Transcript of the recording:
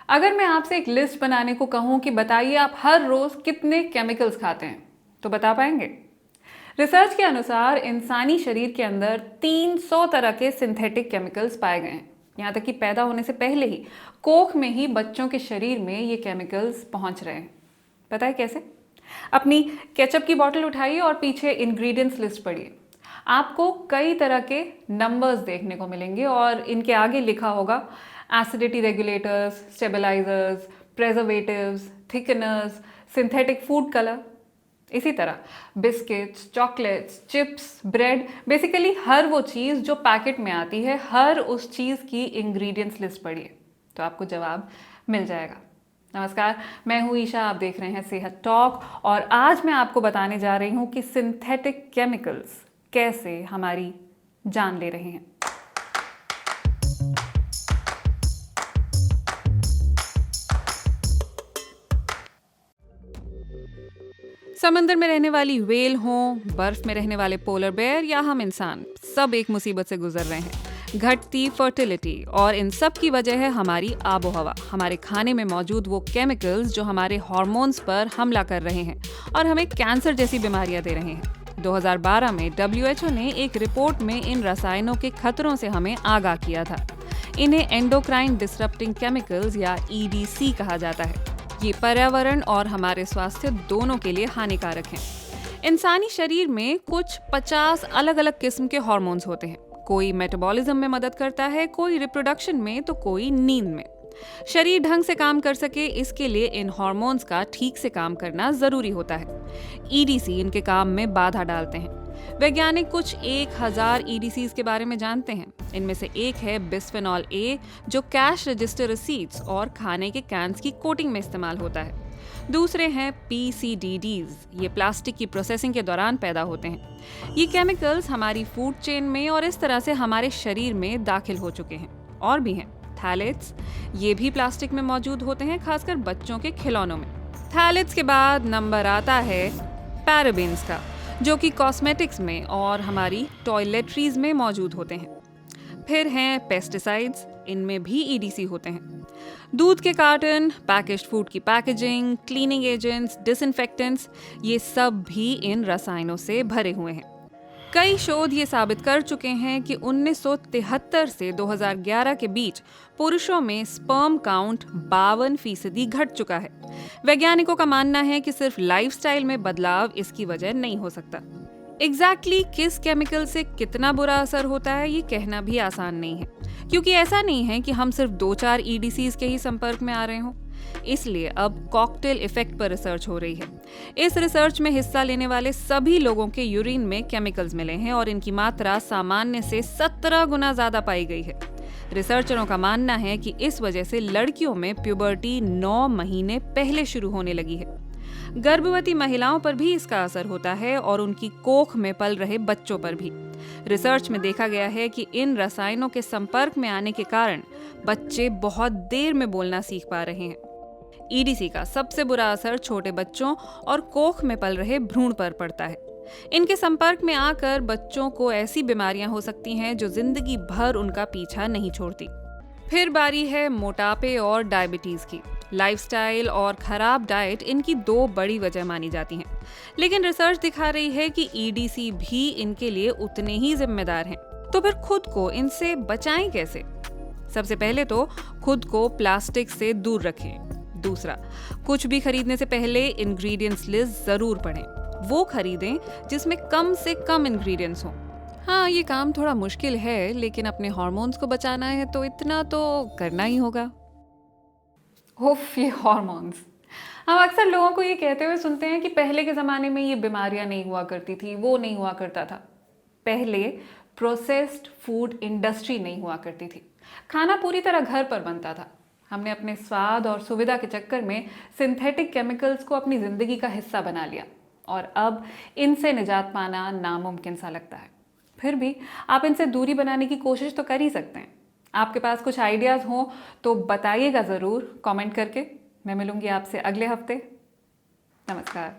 अगर मैं आपसे एक लिस्ट बनाने को कहूं कि बताइए आप हर रोज कितने केमिकल्स खाते हैं, तो बता पाएंगे? रिसर्च के अनुसार इंसानी शरीर के अंदर 300 तरह के सिंथेटिक केमिकल्स पाए गए हैं। यहाँ तक कि पैदा होने से पहले ही कोख में ही बच्चों के शरीर में ये केमिकल्स पहुंच रहे हैं। पता है कैसे? अपनी केचप की बोतल उठाइए और पीछे इंग्रेडिएंट्स लिस्ट पढ़िए। आपको कई तरह के नंबर्स देखने को मिलेंगे और इनके आगे लिखा होगा acidity regulators, stabilisers, preservatives, thickeners, synthetic food colour. इसी तरह biscuits, chocolates, chips, bread, basically हर वो चीज़ जो पैकेट में आती है, हर उस चीज़ की इंग्रेडिएंट्स लिस्ट पढ़िए तो आपको जवाब मिल जाएगा। नमस्कार, मैं हूँ ईशा, आप देख रहे हैं सेहत टॉक और आज मैं आपको बताने जा रही हूँ कि सिंथेटिक केमिकल्स कैसे हमारी जान ले रहे हैं। समंदर में रहने वाली व्हेल हों, बर्फ में रहने वाले पोलर बेयर या हम इंसान, सब एक मुसीबत से गुजर रहे हैं। घटती फर्टिलिटी, और इन सब की वजह है हमारी आबोहवा, हमारे खाने में मौजूद वो केमिकल्स जो हमारे हार्मोन्स पर हमला कर रहे हैं और हमें कैंसर जैसी बीमारियां दे रहे हैं। 2012 में WHO ने एक रिपोर्ट में इन रसायनों के खतरों से हमें आगाह किया था। इन्हें एंडोक्राइन डिसरप्टिंग केमिकल्स या EDC कहा जाता है। ये पर्यावरण और हमारे स्वास्थ्य दोनों के लिए हानिकारक हैं। इंसानी शरीर में कुछ 50 अलग अलग किस्म के हार्मोन्स होते हैं। कोई मेटाबॉलिज्म में मदद करता है, कोई रिप्रोडक्शन में, तो कोई नींद में। शरीर ढंग से काम कर सके, इसके लिए इन हार्मोन्स का ठीक से काम करना जरूरी होता है। EDC इनके काम में बाधा डालते हैं। वैज्ञानिक कुछ 1000 EDCs के बारे में जानते हैं। इनमें से एक है बिस्फेनॉल A, जो कैश रजिस्टर रसीट्स और खाने के कैंस की कोटिंग में इस्तेमाल होता है। दूसरे हैं PCDDs, ये प्लास्टिक की प्रोसेसिंग के दौरान पैदा होते हैं। ये केमिकल्स हमारी फूड चेन में और इस तरह से हमारे शरीर में दाखिल हो चुके हैं। और भी हैं थैलेट्स, ये भी प्लास्टिक में मौजूद होते हैं, खासकर बच्चों के खिलौनों में। थैलेट्स के बाद नंबर आता है पैराबेन्स का, जो कि कॉस्मेटिक्स में और हमारी टॉयलेटरीज में मौजूद होते हैं। फिर हैं पेस्टिसाइड्स, इनमें भी EDC होते हैं। दूध के कार्टन, पैकेज्ड फूड की पैकेजिंग, क्लीनिंग एजेंट्स, डिसइंफेक्टेंट्स, ये सब भी इन रसायनों से भरे हुए हैं। कई शोध ये साबित कर चुके हैं कि 1973 से 2011 के बीच पुरुषों में स्पर्म काउंट 52% घट चुका है। वैज्ञानिकों का मानना है कि सिर्फ लाइफस्टाइल में बदलाव इसकी वजह नहीं हो सकता। एग्जैक्टली किस केमिकल से कितना बुरा असर होता है, ये कहना भी आसान नहीं है, क्योंकि ऐसा नहीं है कि हम सिर्फ 2-4 EDCs के ही संपर्क में आ रहे हों। इसलिए अब कॉकटेल इफेक्ट पर रिसर्च हो रही है। इस रिसर्च में हिस्सा लेने वाले सभी लोगों के यूरिन में केमिकल्स मिले हैं और इनकी मात्रा सामान्य से 17 गुना ज्यादा पाई गई है। रिसर्चरों का मानना है कि इस वजह से लड़कियों में प्यूबर्टी 9 महीने पहले शुरू होने लगी है। गर्भवती महिलाओं पर भी इसका असर होता है और उनकी कोख में पल रहे बच्चों पर भी। रिसर्च में देखा गया है कि इन रसायनों के संपर्क में आने के कारण बच्चे बहुत देर में बोलना सीख पा रहे हैं। EDC का सबसे बुरा असर छोटे बच्चों और कोख में पल रहे भ्रूण पर पड़ता है। इनके संपर्क में आकर बच्चों को ऐसी बीमारियां हो सकती हैं जो जिंदगी भर उनका पीछा नहीं छोड़ती। फिर बारी है मोटापे और डायबिटीज की। लाइफस्टाइल और खराब डाइट इनकी 2 बड़ी वजह मानी जाती हैं, लेकिन रिसर्च दिखा रही है कि EDC भी इनके लिए उतने ही जिम्मेदार हैं। तो फिर खुद को इनसे बचाएं कैसे? सबसे पहले तो खुद को प्लास्टिक से दूर रखें। दूसरा, कुछ भी खरीदने से पहले इंग्रेडिएंट्स लिस्ट जरूर पढ़ें। वो खरीदें जिसमें कम से कम इंग्रेडिएंट्स हों। हाँ, ये काम थोड़ा मुश्किल है, लेकिन अपने हार्मोन्स को बचाना है तो इतना तो करना ही होगा। उफ, ये हार्मोन्स। हम अक्सर लोगों को ये कहते हुए सुनते हैं कि पहले के ज़माने में ये बीमारियां नहीं हुआ करती थी, वो नहीं हुआ करता था। पहले प्रोसेस्ड फूड इंडस्ट्री नहीं हुआ करती थी। खाना पूरी तरह घर पर बनता था। हमने अपने स्वाद और सुविधा के चक्कर में सिंथेटिक केमिकल्स को अपनी ज़िंदगी का हिस्सा बना लिया और अब इनसे निजात पाना नामुमकिन सा लगता है। फिर भी आप इनसे दूरी बनाने की कोशिश तो कर ही सकते हैं। आपके पास कुछ आइडियाज़ हों तो बताइएगा ज़रूर कमेंट करके। मैं मिलूंगी आपसे अगले हफ्ते। नमस्कार।